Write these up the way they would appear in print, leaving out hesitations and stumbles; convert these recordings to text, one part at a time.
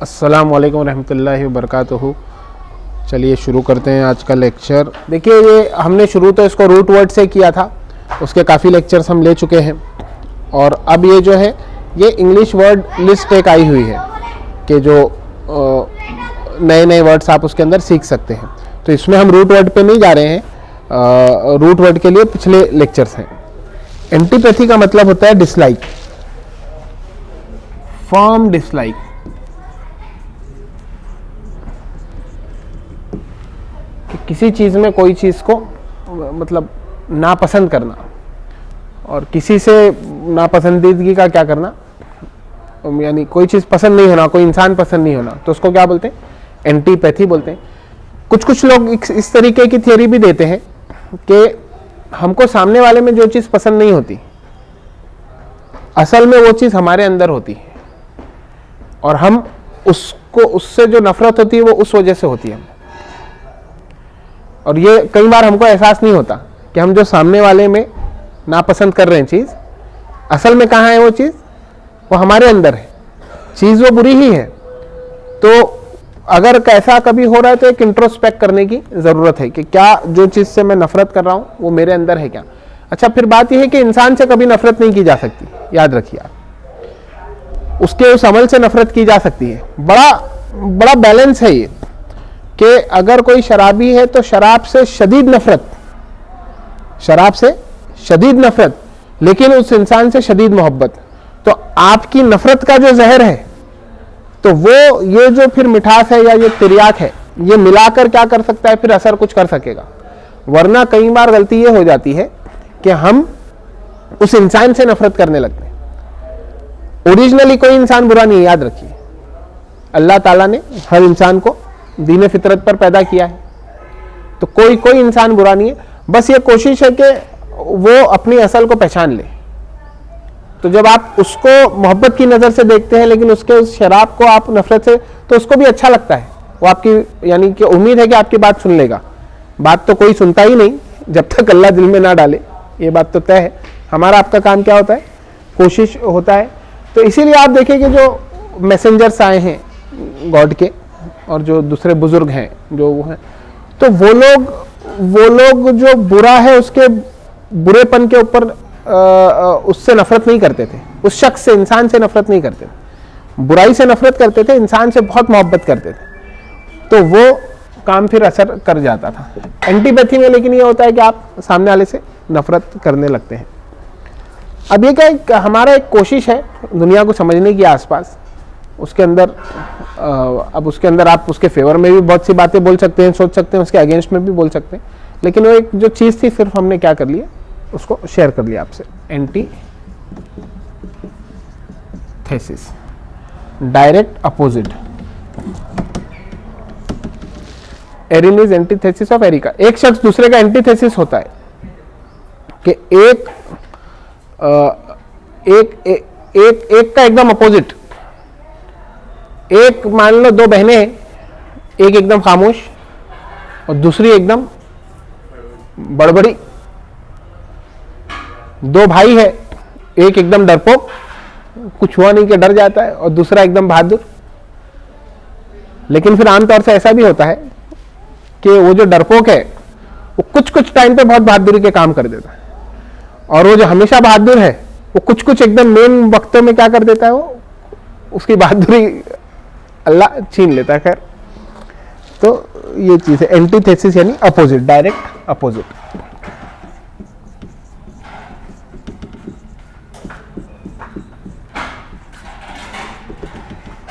अस्सलामु अलैकुम रहमतुल्लाहि व बरकातुहू। चलिए शुरू करते हैं आज का लेक्चर। देखिए, ये हमने शुरू तो इसको रूट वर्ड से किया था, उसके काफ़ी लेक्चर्स हम ले चुके हैं। और अब ये जो है ये इंग्लिश वर्ड लिस्ट एक आई हुई है कि जो नए नए वर्ड्स आप उसके अंदर सीख सकते हैं। तो इसमें हम रूट वर्ड पे नहीं जा रहे हैं, रूट वर्ड के लिए पिछले लेक्चर्स हैं। एंटीपैथी का मतलब होता है डिसलाइक, फर्म डिसलाइक। किसी चीज़ में कोई चीज़ को मतलब नापसंद करना, और किसी से नापसंदीदगी का क्या करना, यानी कोई चीज़ पसंद नहीं होना, कोई इंसान पसंद नहीं होना, तो उसको क्या बोलते हैं? एंटीपैथी बोलते हैं। कुछ लोग इस तरीके की थियोरी भी देते हैं कि हमको सामने वाले में जो चीज़ पसंद नहीं होती, असल में वो चीज़ हमारे अंदर होती है, और हम उससे जो नफरत होती है वो उस वजह से होती है। और ये कई बार हमको एहसास नहीं होता कि हम जो सामने वाले में नापसंद कर रहे हैं चीज़, असल में कहाँ है वो चीज़? वो हमारे अंदर है, चीज़ वो बुरी ही है। तो अगर ऐसा कभी हो रहा है तो एक इंट्रोस्पेक्ट करने की ज़रूरत है कि क्या जो चीज़ से मैं नफरत कर रहा हूँ वो मेरे अंदर है क्या। अच्छा, फिर बात यह है कि इंसान से कभी नफरत नहीं की जा सकती, याद रखिए आप। उसके उस अमल से नफरत की जा सकती है। बड़ा बैलेंस है ये कि अगर कोई शराबी है तो शराब से शदीद नफरत, लेकिन उस इंसान से शदीद मोहब्बत। तो आपकी नफरत का जो जहर है, तो वो ये जो फिर मिठास है या ये तिर्याक है, ये मिलाकर क्या कर सकता है? फिर असर कुछ कर सकेगा। वरना कई बार गलती ये हो जाती है कि हम उस इंसान से नफरत करने लगते हैं। ओरिजिनली कोई इंसान बुरा नहीं है, याद रखिए। अल्लाह ताला ने हर इंसान को दीन फितरत पर पैदा किया है, तो कोई इंसान बुरा नहीं है। बस ये कोशिश है कि वो अपनी असल को पहचान ले। तो जब आप उसको मोहब्बत की नज़र से देखते हैं, लेकिन उसके उस शराब को आप नफरत से, तो उसको भी अच्छा लगता है। वो आपकी यानी कि उम्मीद है कि आपकी बात सुन लेगा। बात तो कोई सुनता ही नहीं जब तक अल्लाह दिल में ना डाले, ये बात तो तय है। हमारा आपका काम क्या होता है? कोशिश होता है। तो इसीलिए आप देखें कि जो मैसेंजर्स आए हैं गॉड के, और जो दूसरे बुजुर्ग हैं जो वो हैं, तो वो लोग जो बुरा है उसके बुरेपन के ऊपर उससे नफरत नहीं करते थे। उस शख्स से, इंसान से नफरत नहीं करते थे, बुराई से नफरत करते थे, इंसान से बहुत मोहब्बत करते थे। तो वो काम फिर असर कर जाता था। एंटीपैथी में लेकिन ये होता है कि आप सामने वाले से नफरत करने लगते हैं। अब ये क्या, हमारा एक कोशिश है दुनिया को समझने की आसपास, उसके अंदर अब उसके अंदर आप उसके फेवर में भी बहुत सी बातें बोल सकते हैं, सोच सकते हैं, उसके अगेंस्ट में भी बोल सकते हैं। लेकिन वो एक जो चीज़ थी, सिर्फ हमने क्या कर लिया, उसको शेयर कर लिया आपसे। Antithesis, direct opposite. Erin is antithesis of Erica. एक शख्स दूसरे का एंटीथेसिस होता है कि एक का एकदम अपोजिट। एक मान लो दो बहनें हैं, एक एकदम खामोश और दूसरी एकदम बड़बड़ी। दो भाई है, एक एकदम डरपोक, कुछ हुआ नहीं कि डर जाता है, और दूसरा एकदम बहादुर। लेकिन फिर आमतौर से ऐसा भी होता है कि वो जो डरपोक है वो कुछ टाइम पे बहुत बहादुरी के काम कर देता है, और वो जो हमेशा बहादुर है वो कुछ एकदम मेन वक्तों में क्या कर देता है, वो उसकी बहादुरी अल्लाह छीन लेता है। खैर, तो ये चीज है एंटीथेसिस, यानी अपोजिट, डायरेक्ट अपोजिट।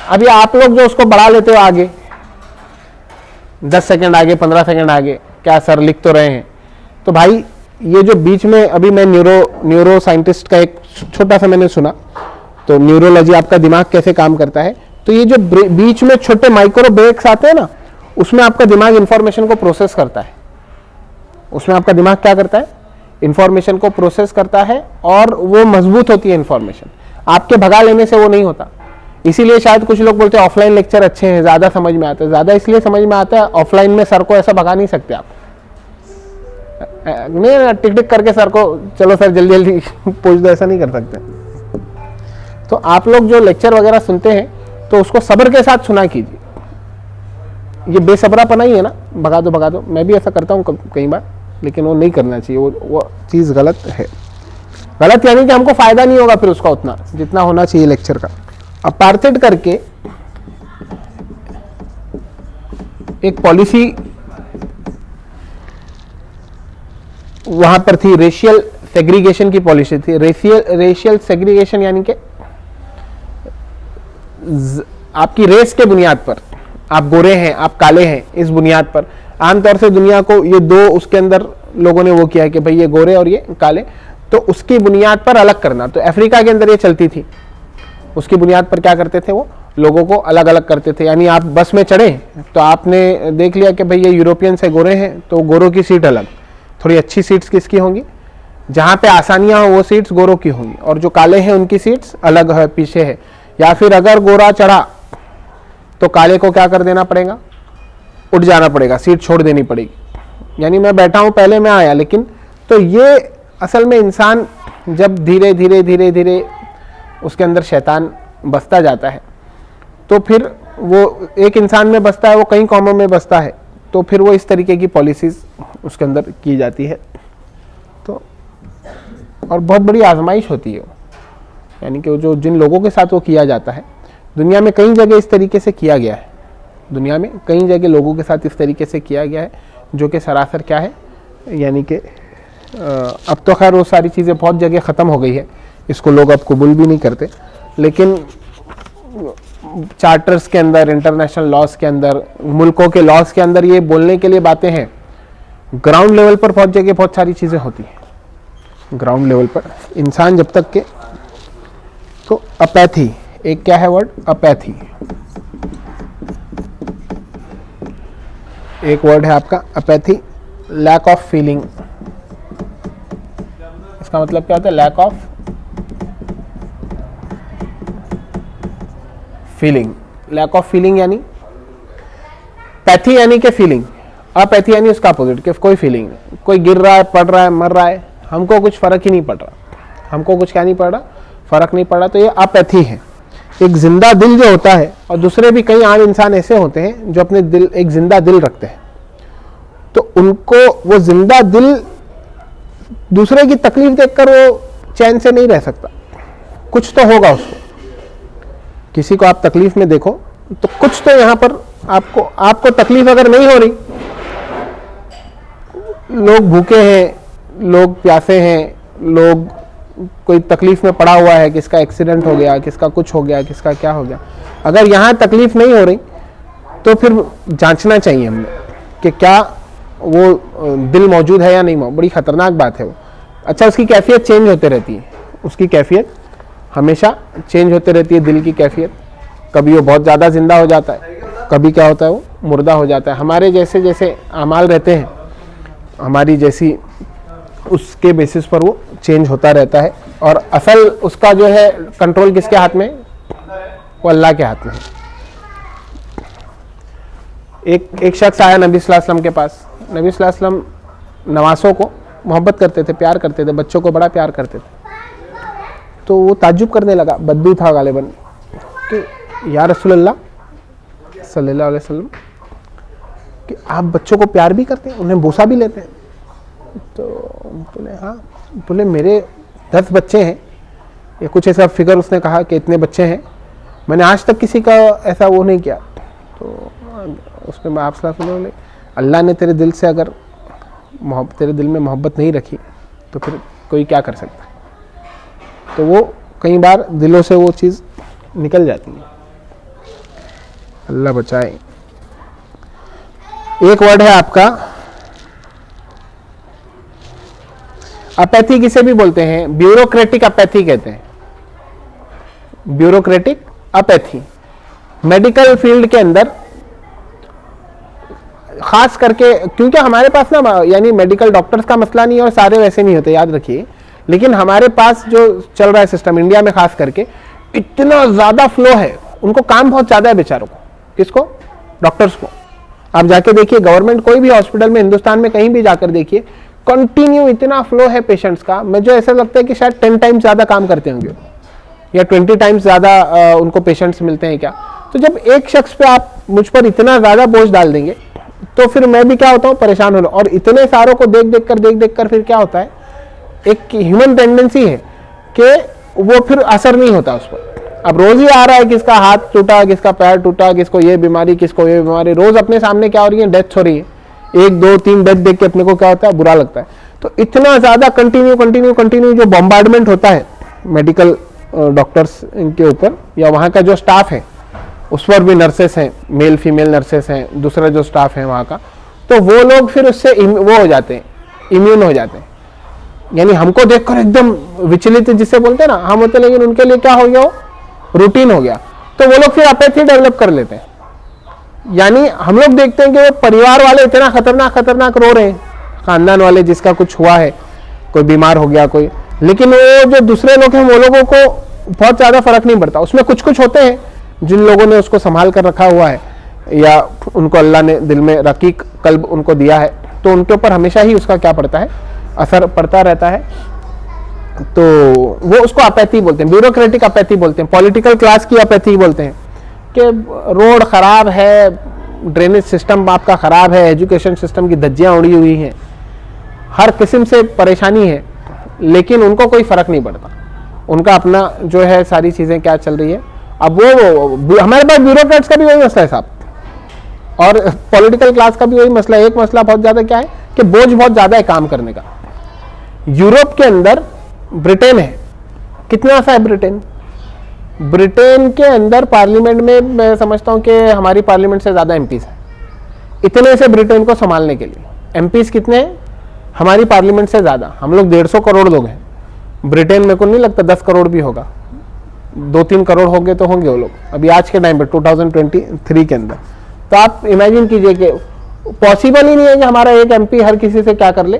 अभी आप लोग जो उसको बढ़ा लेते हो आगे, 10 सेकंड आगे, 15 सेकंड आगे, क्या सर लिख तो रहे हैं, तो भाई ये जो बीच में, अभी मैं न्यूरो साइंटिस्ट का एक छोटा सा मैंने सुना, तो न्यूरोलॉजी, आपका दिमाग कैसे काम करता है, तो ये जो बीच में छोटे माइक्रो ब्रेक्स आते हैं ना, उसमें आपका दिमाग इंफॉर्मेशन को प्रोसेस करता है। उसमें आपका दिमाग क्या करता है? इंफॉर्मेशन को प्रोसेस करता है, और वो मजबूत होती है इंफॉर्मेशन। आपके भगा लेने से वो नहीं होता। इसीलिए शायद कुछ लोग बोलते हैं ऑफलाइन लेक्चर अच्छे हैं, ज्यादा समझ में आता है। ज्यादा इसलिए समझ में आता है, ऑफलाइन में सर को ऐसा भगा नहीं सकते आप। नहीं टिक टिक करके सर को, चलो सर जल्दी जल्दी पूछ दो, ऐसा नहीं कर सकते। तो आप लोग जो लेक्चर वगैरह सुनते हैं, तो उसको सब्र के साथ सुना कीजिए। ये बेसब्रापना ही है ना, भगा दो। मैं भी ऐसा करता हूँ कई बार, लेकिन वो नहीं करना चाहिए, वो चीज़ गलत है। गलत यानी कि हमको फायदा नहीं होगा फिर उसका उतना जितना होना चाहिए लेक्चर का। अपार्थेड करके एक पॉलिसी वहां पर थी, रेशियल सेग्रीगेशन की पॉलिसी थी। रेशियल सेग्रीगेशन यानी कि आपकी रेस के बुनियाद पर, आप गोरे हैं, आप काले हैं, इस बुनियाद पर आमतौर से दुनिया को ये दो उसके अंदर लोगों ने वो किया है कि भाई ये गोरे और ये काले, तो उसकी बुनियाद पर अलग करना। तो अफ्रीका के अंदर ये चलती थी, उसकी बुनियाद पर क्या करते थे वो लोगों को अलग अलग करते थे। यानी आप बस में चढ़े तो आपने देख लिया कि भाई ये यूरोपियन से गोरे हैं, तो गोरों की सीट अलग, थोड़ी अच्छी सीट्स किसकी होंगी, जहां पे आसानियां हो वो सीट्स गोरों की होंगी, और जो काले हैं उनकी सीट्स अलग है, पीछे है। या फिर अगर गोरा चढ़ा तो काले को क्या कर देना पड़ेगा, उठ जाना पड़ेगा, सीट छोड़ देनी पड़ेगी। यानी मैं बैठा हूं, पहले मैं आया, लेकिन तो ये असल में इंसान जब धीरे धीरे धीरे धीरे उसके अंदर शैतान बसता जाता है, तो फिर वो एक इंसान में बसता है, वो कई कौमों में बसता है, तो फिर वो इस तरीके की पॉलिसीज उसके अंदर की जाती है। तो और बहुत बड़ी आजमाइश होती है, यानी कि जो जिन लोगों के साथ वो किया जाता है, दुनिया में कई जगह इस तरीके से किया गया है, दुनिया में कई जगह लोगों के साथ इस तरीके से किया गया है, जो कि सरासर क्या है, यानी कि अब तो खैर वो सारी चीज़ें बहुत जगह ख़त्म हो गई है, इसको लोग अब कबूल भी नहीं करते, लेकिन चार्टर्स के अंदर, इंटरनेशनल लॉज के अंदर, मुल्कों के लॉज के अंदर ये बोलने के लिए बातें हैं। ग्राउंड लेवल पर बहुत जगह बहुत सारी चीज़ें होती हैं। ग्राउंड लेवल पर इंसान जब तक के, तो अपैथी, एक क्या है वर्ड, अपैथी, एक वर्ड है आपका अपैथी, लैक ऑफ फीलिंग। इसका मतलब क्या होता है, lack of feeling. Lack of feeling यानी, पैथी यानी कि फीलिंग, अपैथी यानी उसका अपोजिट, कि कोई फीलिंग नहीं, कोई गिर रहा है, पड़ रहा है, मर रहा है, हमको कुछ फर्क ही नहीं पड़ रहा, हमको कुछ क्या नहीं पड़ रहा, फर्क नहीं पड़ रहा, तो ये अपैथी है। एक जिंदा दिल जो होता है, और दूसरे भी कई आम इंसान ऐसे होते हैं जो अपने दिल, एक जिंदा दिल रखते हैं, तो उनको वो जिंदा दिल दूसरे की तकलीफ देखकर वो चैन से नहीं रह सकता, कुछ तो होगा उसको। किसी को आप तकलीफ में देखो तो कुछ तो यहां पर आपको तकलीफ अगर नहीं हो रही, लोग भूखे हैं, लोग प्यासे हैं, लोग कोई तकलीफ में पड़ा हुआ है, किसका एक्सीडेंट हो गया, किसका कुछ हो गया, किसका क्या हो गया, अगर यहां तकलीफ नहीं हो रही तो फिर जांचना चाहिए हमने कि क्या वो दिल मौजूद है या नहीं मौजूद। बड़ी खतरनाक बात है वो। अच्छा, उसकी कैफियत चेंज होते रहती है, उसकी कैफियत हमेशा चेंज होते रहती है, दिल की कैफियत। कभी वो बहुत ज़्यादा जिंदा हो जाता है, कभी क्या होता है वो मुर्दा हो जाता है। हमारे जैसे जैसे अमाल रहते हैं, हमारी जैसी, उसके बेसिस पर वो चेंज होता रहता है। और असल उसका जो है कंट्रोल किसके हाथ में, वो अल्लाह के हाथ में है। एक शख्स आया नबी सल्लल्लाहु अलैहि वसल्लम के पास। नबी सल्लल्लाहु अलैहि वसल्लम नवासों को मोहब्बत करते थे, प्यार करते थे, बच्चों को बड़ा प्यार करते थे। तो वो ताज्जुब करने लगा, बद्दू था गालिबन, कि या रसूलल्लाह सल्लल्लाहु अलैहि वसल्लम, कि आप बच्चों को प्यार भी करते हैं, उन्हें बोसा भी लेते हैं? तो बोले हाँ। बोले मेरे 10 बच्चे हैं, या कुछ ऐसा फिगर उसने कहा कि इतने बच्चे हैं, मैंने आज तक किसी का ऐसा वो नहीं किया। तो उसमें आप सल्लल्लाहु अलैहि वसल्लम, अल्लाह ने तेरे दिल से अगर तेरे दिल में मोहब्बत नहीं रखी तो फिर कोई क्या कर सकता है। तो वो कई बार दिलों से वो चीज़ निकल जाती है, अल्लाह बचाए। एक वर्ड है आपका अपैथी, किसे भी बोलते हैं, ब्यूरोक्रेटिक अपैथी कहते हैं, ब्यूरोक्रेटिक अपैथी। मेडिकल फील्ड के अंदर खास करके, क्योंकि हमारे पास ना, यानी मेडिकल डॉक्टर्स का मसला नहीं है और सारे वैसे नहीं होते, याद रखिए, लेकिन हमारे पास जो चल रहा है सिस्टम इंडिया में खास करके, इतना ज्यादा फ्लो है, उनको काम बहुत ज्यादा है बेचारों को। किसको? डॉक्टर्स को। आप जाके देखिए गवर्नमेंट कोई भी हॉस्पिटल में, हिंदुस्तान में कहीं भी जाकर देखिए, कंटिन्यू इतना फ्लो है पेशेंट्स का, मुझे ऐसा लगता है कि शायद 10 टाइम्स ज्यादा काम करते होंगे, या 20 टाइम्स ज्यादा उनको पेशेंट्स मिलते हैं क्या। तो जब एक शख्स पे आप मुझ पर इतना ज्यादा बोझ डाल देंगे तो फिर मैं भी क्या होता हूँ, परेशान हो। और इतने सारों को देख देख कर फिर क्या होता है, एक ह्यूमन टेंडेंसी है कि वो फिर असर नहीं होता उस पर। अब रोज ही आ रहा है, किसका हाथ टूटा, किसका पैर टूटा, किसको ये बीमारी, किसको ये बीमारी, रोज अपने सामने क्या हो रही है, डेथ हो रही है। 1 2 3 डेथ देख के अपने को क्या होता है, बुरा लगता है। तो इतना ज्यादा कंटिन्यू जो बॉम्बार्डमेंट होता है मेडिकल डॉक्टर्स के ऊपर या वहाँ का जो स्टाफ है उस पर भी, नर्सेस हैं, मेल फीमेल नर्सेस हैं, दूसरा जो स्टाफ है वहाँ का, तो वो लोग फिर उससे वो हो जाते हैं, इम्यून हो जाते हैं। यानी हमको देखकर एकदम विचलित जिसे बोलते हैं ना हम होते, लेकिन उनके लिए क्या हो गया, वो रूटीन हो गया। तो वो लोग फिर अपैथी डेवलप कर लेते हैं। यानी हम लोग देखते हैं कि वो परिवार वाले इतना खतरनाक रो रहे हैं, खानदान वाले जिसका कुछ हुआ है, कोई बीमार हो गया कोई, लेकिन वो जो दूसरे लोग हैं वो लोगों को बहुत ज्यादा फर्क नहीं पड़ता। उसमें कुछ होते हैं जिन लोगों ने उसको संभाल कर रखा हुआ है या उनको अल्लाह ने दिल में रकीक कल्ब उनको दिया है, तो उनके ऊपर हमेशा ही उसका क्या पड़ता है, असर पड़ता रहता है। तो वो उसको अपैथी बोलते हैं, ब्यूरोक्रेटिक अपैथी बोलते हैं, पॉलिटिकल क्लास की अपैथी बोलते हैं कि रोड खराब है, ड्रेनेज सिस्टम आपका खराब है, एजुकेशन सिस्टम की धज्जियां उड़ी हुई हैं, हर किस्म से परेशानी है, लेकिन उनको कोई फर्क नहीं पड़ता। उनका अपना जो है सारी चीजें क्या चल रही है। अब वो हमारे पास ब्यूरोक्रेट्स का भी वही मसला है साहब, और पॉलिटिकल क्लास का भी वही मसला है। एक मसला बहुत ज्यादा क्या है कि बोझ बहुत ज्यादा है काम करने का। यूरोप के अंदर ब्रिटेन है, कितना सा है ब्रिटेन के अंदर पार्लियामेंट में मैं समझता हूं कि हमारी पार्लियामेंट से ज्यादा एमपीज है, इतने से ब्रिटेन को संभालने के लिए। एमपीज कितने हैं, हमारी पार्लियामेंट से ज्यादा। हम लोग 150 करोड़ लोग हैं, ब्रिटेन में को नहीं लगता 10 करोड़ भी होगा, 2-3 करोड़ हो गए तो होंगे वो लोग अभी आज के टाइम पे 2023 के अंदर। तो आप इमेजिन कीजिए कि पॉसिबल ही नहीं है कि हमारा एक एमपी हर किसी से क्या कर ले,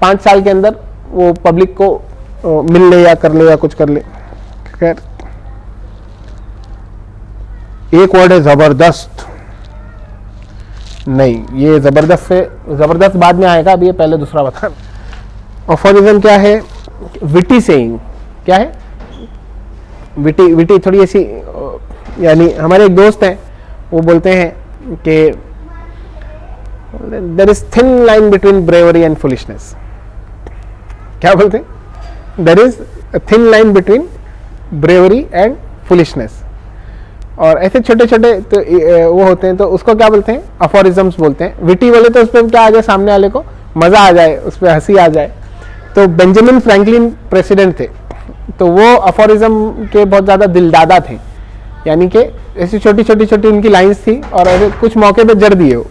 5 साल के अंदर वो पब्लिक को मिल ले या कर ले या कुछ कर ले। खैर, एक वर्ड है जबरदस्त, नहीं ये जबरदस्त से जबरदस्त बाद में आएगा, अभी ये पहले दूसरा बता। अफोरिज्म क्या है, विटी सेइंग क्या है, विटी थोड़ी ऐसी, यानी हमारे एक दोस्त हैं वो बोलते हैं कि there is thin line between bravery and foolishness. क्या बोलते हैं, there is thin line between bravery and foolishness. और ऐसे छोटे छोटे तो वो होते हैं, तो उसको क्या बोलते हैं, अफोरिज्म्स बोलते हैं। विटी बोले तो उस पर क्या आ जाए, सामने वाले को मजा आ जाए, उस पर हंसी आ जाए। तो बेंजामिन फ्रैंकलिन प्रेसिडेंट थे, तो वो अफोरिज्म के बहुत ज्यादा दिलदादा थे, यानी कि ऐसी छोटी छोटी उनकी लाइंस थी और ऐसे कुछ मौके पे जड़ दिए। वो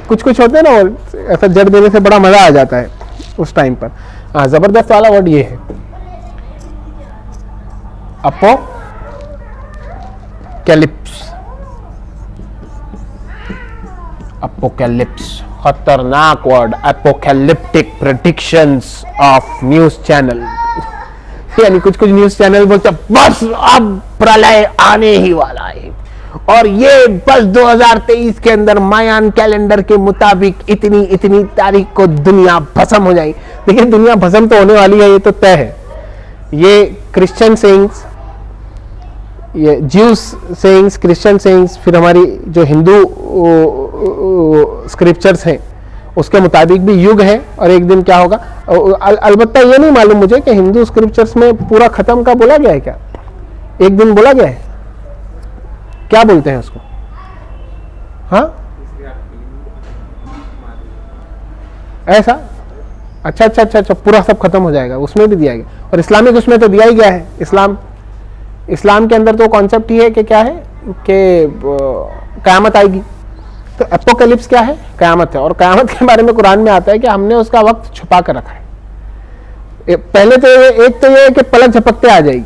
कुछ होते हैं ना, और ऐसा जड़ देने से बड़ा मजा आ जाता है उस टाइम पर। हाँ, जबरदस्त वाला वर्ड ये है, अपोकैलिप्स, खतरनाक word, apocalyptic predictions of news channel. यानी कुछ न्यूज चैनल बोलते बस अब प्रलय आने ही वाला है, और ये बस 2023 के अंदर मायान कैलेंडर के मुताबिक इतनी तारीख को दुनिया भस्म हो जाएगी। देखिए, दुनिया भस्म तो होने वाली है, ये तो तय है। ये क्रिश्चियन सेइंग्स, ये ज्यूस सेइंग्स, क्रिश्चियन सेइंग्स, फिर हमारी जो हिंदू स्क्रिप्चर्स हैं उसके मुताबिक भी युग है और एक दिन क्या होगा। अलबत्ता ये नहीं मालूम मुझे कि हिंदू स्क्रिप्चर्स में पूरा खत्म का बोला गया है क्या, एक दिन बोला गया है, क्या बोलते हैं उसको? हाँ, ऐसा, अच्छा, पूरा सब खत्म हो जाएगा, उसमें भी दिया गया। और इस्लामिक उसमें तो दिया ही गया है। इस्लाम के अंदर तो कॉन्सेप्ट ही है कि क्या है कि कयामत आएगी। तो एपोकैलिप्स क्या है, कयामत है। और कयामत के बारे में कुरान में आता है कि हमने उसका वक्त छुपा कर रखा है। पहले तो एक तो ये है कि पलक झपकते आ जाएगी,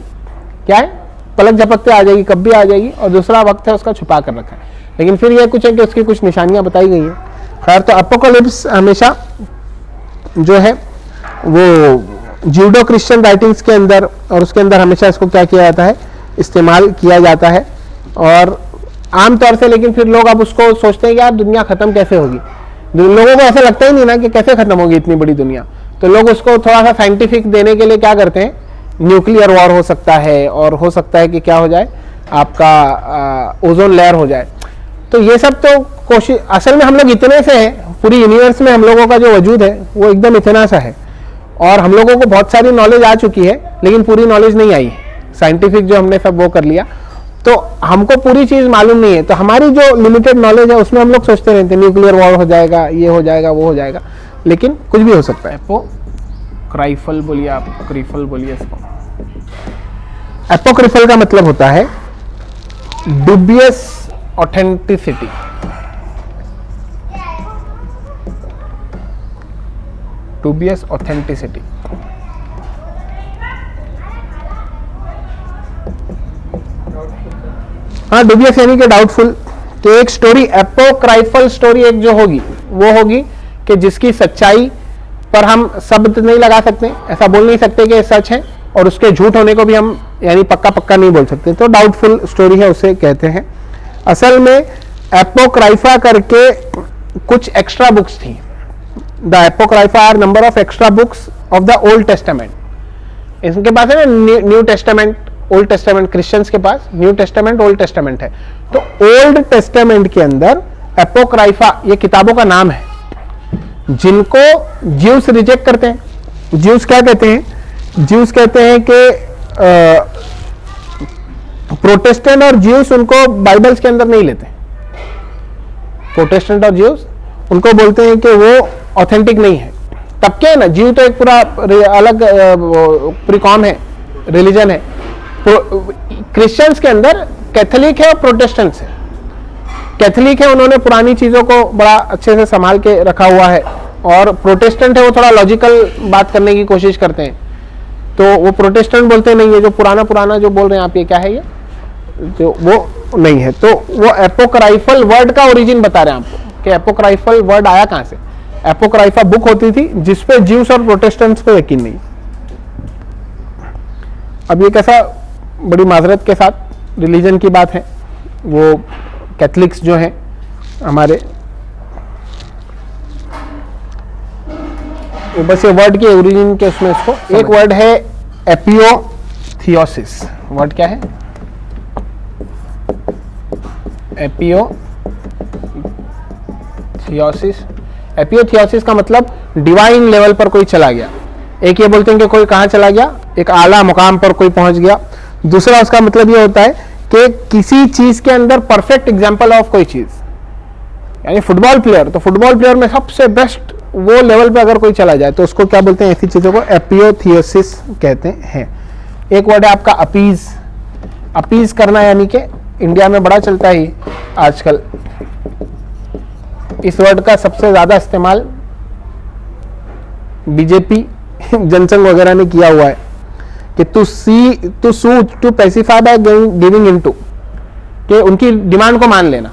क्या है, पलक झपकते आ जाएगी, कब भी आ जाएगी। और दूसरा वक्त है उसका छुपा कर रखा है। लेकिन फिर ये कुछ है कि उसकी कुछ निशानियां बताई गई हैं। खैर, तो एपोकैलिप्स हमेशा जो है वो जूडो क्रिश्चियन राइटिंग्स के अंदर और उसके अंदर हमेशा इसको क्या किया जाता है, इस्तेमाल किया जाता है। और आमतौर से लेकिन फिर लोग अब उसको सोचते हैं कि यार दुनिया खत्म कैसे होगी। लोगों को ऐसा लगता ही नहीं ना कि कैसे खत्म होगी इतनी बड़ी दुनिया। तो लोग उसको थोड़ा सा साइंटिफिक देने के लिए क्या करते हैं, न्यूक्लियर वॉर हो सकता है, और हो सकता है कि क्या हो जाए, आपका ओजोन लेयर हो जाए। तो ये सब तो कोशिश, असल में हम लोग इतने से हैं, पूरी यूनिवर्स में हम लोगों का जो वजूद है वो एकदम इतना सा है, और हम लोगों को बहुत सारी नॉलेज आ चुकी है लेकिन पूरी नॉलेज नहीं आई है। साइंटिफिक जो हमने सब वो कर लिया, तो हमको पूरी चीज मालूम नहीं है। तो हमारी जो लिमिटेड नॉलेज है उसमें हम लोग सोचते रहते हैं न्यूक्लियर वॉर हो जाएगा, ये हो जाएगा, वो हो जाएगा, लेकिन कुछ भी हो सकता है। एपोक्राइफल बोलिए आप, क्रिफल बोलिए इसको। एपोक्रिफल का मतलब होता है डुबियस ऑथेंटिसिटी। डुबियस ऑथेंटिसिटी, हाँ, डुबियस यानी कि डाउटफुल। तो एक स्टोरी, एपोक्राइफल स्टोरी एक जो होगी वो होगी कि जिसकी सच्चाई पर हम शब्द नहीं लगा सकते, ऐसा बोल नहीं सकते कि सच है, और उसके झूठ होने को भी हम यानी पक्का पक्का नहीं बोल सकते, तो डाउटफुल स्टोरी है उसे कहते हैं। असल में एपोक्राइफा करके कुछ एक्स्ट्रा बुक्स थी। The Apocrypha are number of extra books of the Old Testament. इनके पास है ना New Testament, Old Testament, Christians के पास न्यू टेस्टामेंट, ओल्ड टेस्टामेंट है। तो ओल्ड टेस्टामेंट के अंदर एपोक्राइफा ये किताबों का नाम है जिनको ज्यूस रिजेक्ट करते हैं। ज्यूस क्या कहते हैं? ज्यूस कहते हैं कि प्रोटेस्टेंट और ज्यूस उनको बाइबल्स के अंदर नहीं लेते। प्रोटेस्टेंट और ज्यूस उनको बोलते हैं कि वो ऑथेंटिक नहीं है। तब क्या है ना, ज्यू तो एक पूरा अलग पूरी कॉम है, रिलीजन है। क्रिश्चियंस के अंदर कैथोलिक है और प्रोटेस्टेंट्स है। कैथोलिक है, उन्होंने पुरानी चीजों को बड़ा अच्छे से संभाल के रखा हुआ है, और प्रोटेस्टेंट है वो थोड़ा लॉजिकल बात करने की कोशिश करते हैं। तो वो प्रोटेस्टेंट बोलते नहीं है, जो पुराना जो बोल रहे हैं आप, ये क्या है, ये जो वो नहीं है। तो वो एपोक्राइफल वर्ड का ओरिजिन बता रहे हैं आपको कि एपोक्राइफल वर्ड आया कहां से। एपोक्राइफा बुक होती थी जिसपे ज्यूस और प्रोटेस्टेंट्स को यकीन नहीं। अब ये कैसा बड़ी माजरत के साथ रिलीजन की बात है, वो कैथलिक्स जो हैं हमारे, बस ये वर्ड के ओरिजिन के उसमें इसको एक वर्ड है एपियोथियोसिस। वर्ड क्या है? एपियोथियोसिस। एपियोथियोसिस का मतलब डिवाइन लेवल पर कोई चला गया। एक ये बोलते हैं कि कोई कहां चला गया, एक आला मुकाम पर कोई पहुंच गया। दूसरा उसका मतलब ये होता है कि किसी चीज के अंदर परफेक्ट एग्जांपल ऑफ कोई चीज, यानी फुटबॉल प्लेयर, तो फुटबॉल प्लेयर में सबसे बेस्ट वो लेवल पे अगर कोई चला जाए तो उसको क्या बोलते हैं? ऐसी चीजों को एपियोथियोसिस कहते हैं। एक वर्ड है आपका अपीज। अपीज करना, यानी कि इंडिया में बड़ा चलता है आजकल। इस वर्ड का सबसे ज्यादा इस्तेमाल बीजेपी जनसंघ वगैरह ने किया हुआ है कि to suit to pacify by giving into, कि उनकी डिमांड को मान लेना,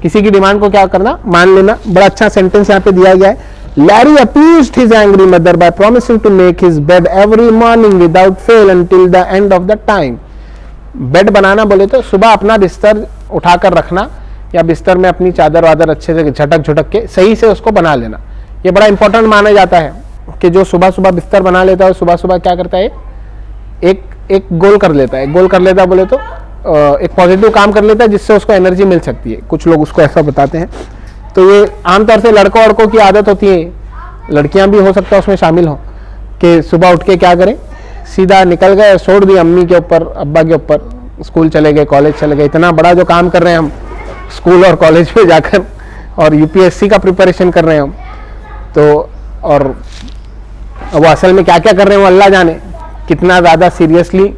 किसी की डिमांड को क्या करना, मान लेना। बड़ा अच्छा सेंटेंस यहाँ पे दिया गया है। Larry appeased his angry mother by promising to make his bed every morning without fail until the end of the time. Bed बनाना बोले तो सुबह अपना बिस्तर उठाकर रखना, या बिस्तर में अपनी चादर वादर अच्छे से झटक के सही से उसको बना लेना। ये बड़ा इंपॉर्टेंट माना जाता है कि जो सुबह सुबह बिस्तर बना लेता है, सुबह सुबह क्या करता है, एक गोल कर लेता है। गोल कर लेता है बोले तो एक पॉजिटिव काम कर लेता है जिससे उसको एनर्जी मिल सकती है। कुछ लोग उसको ऐसा बताते हैं। तो ये आमतौर से लड़कों की आदत होती है, लड़कियां भी हो सकता है उसमें शामिल हो, कि सुबह उठ के क्या करें, सीधा निकल गए, छोड़ दिए अम्मी के ऊपर, अब्बा के ऊपर, स्कूल चले गए, कॉलेज चले गए। इतना बड़ा जो काम कर रहे हैं हम स्कूल और कॉलेज में जाकर, और यूपीएससी का प्रिपरेशन कर रहे हैं हम, तो और वो असल में क्या क्या कर रहे हैं वो अल्लाह जाने। कितना ज़्यादा सीरियसली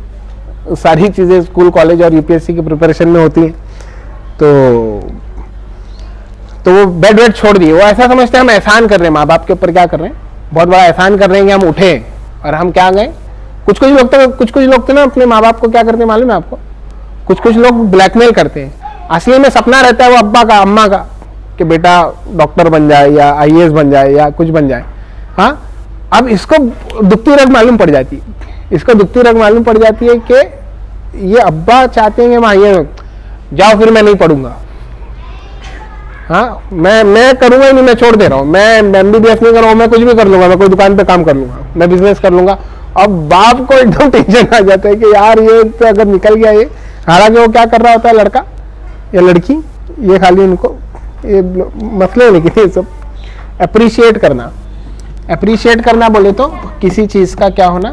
सारी चीज़ें स्कूल कॉलेज और यूपीएससी की प्रिपरेशन में होती हैं। तो वो बेड वेड छोड़ दिए। वो ऐसा समझते हैं हम एहसान कर रहे हैं, माँ बाप के ऊपर क्या कर रहे हैं, बहुत बड़ा एहसान कर रहे हैं कि हम उठे और हम क्या गए। कुछ लोग तो ना अपने माँ बाप को क्या करते हैं मालूम है आपको, कुछ लोग ब्लैकमेल करते हैं। असली में सपना रहता है वो अब्बा का, अम्मा का, कि बेटा डॉक्टर बन जाए या आईएएस बन जाए या कुछ बन जाए। हाँ, अब इसको दुखती रग मालूम पड़ जाती है, इसको दुखती रग मालूम पड़ जाती है कि ये अब्बा चाहते हैं कि मैं आईएएस जाओ, फिर मैं नहीं पढ़ूंगा। हाँ, मैं करूंगा ही नहीं, मैं छोड़ दे रहा हूँ, मैं एमबीबीएस नहीं कर रहा हूँ, मैं कुछ भी कर लूंगा, मैं कोई दुकान पे काम कर लूंगा, मैं बिजनेस कर लूंगा। अब बाप को एकदम टेंशन आ जाता है कि यार ये तो अगर निकल गया ये, हालांकि वो क्या कर रहा होता है लड़का या लड़की, ये खाली उनको ये मसले, लेकिन ये सब अप्रिशिएट करना, अप्रिशिएट करना बोले तो किसी चीज का क्या होना,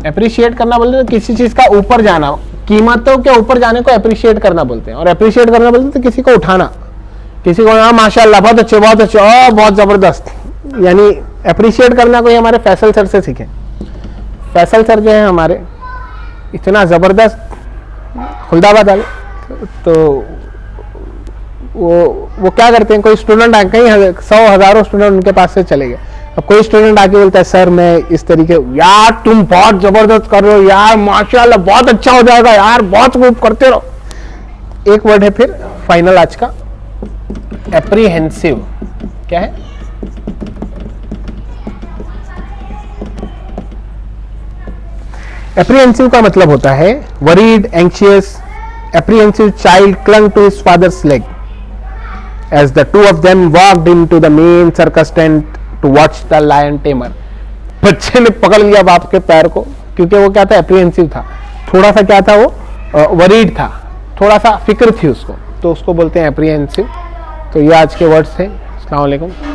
अप्रिशिएट करना बोलते तो किसी चीज का ऊपर जाना, कीमतों के ऊपर जाने को अप्रिशिएट करना बोलते हैं। और अप्रिशिएट करना बोलते तो किसी को उठाना, किसी को माशाल्लाह बहुत अच्छे बहुत अच्छे और बहुत जबरदस्त, यानी अप्रिशिएट करना को ये हमारे फैसल सर से सीखे। फैसल सर जो है हमारे इतना जबरदस्त खुलदाबाद वाले, तो वो क्या करते हैं, कोई स्टूडेंट आ, कई 100 हजारों स्टूडेंट उनके पास से चले गए, अब कोई स्टूडेंट आके बोलता है सर मैं इस तरीके, यार तुम बहुत जबरदस्त कर रहे हो यार, माशाल्लाह बहुत अच्छा हो जाएगा यार, बहुत खूब करते रहो। एक वर्ड है फिर फाइनल आज का, एप्रीहेंसिव। क्या है? एप्रीहेंसिव का मतलब होता है worried, anxious. Apprehensive child clung to his father's leg as the two of them walked into the main circus tent to watch the lion tamer. बच्चे ने पकड़ लिया बाप के पैर को, क्योंकि वो क्या था, एप्रीहेंसिव था, थोड़ा सा क्या था, वो वरीड था, थोड़ा सा फिक्र थी उसको, तो उसको बोलते हैं एप्रीहेंसिव। तो ये आज के वर्ड्स थे। अस्सलाम वालेकुम।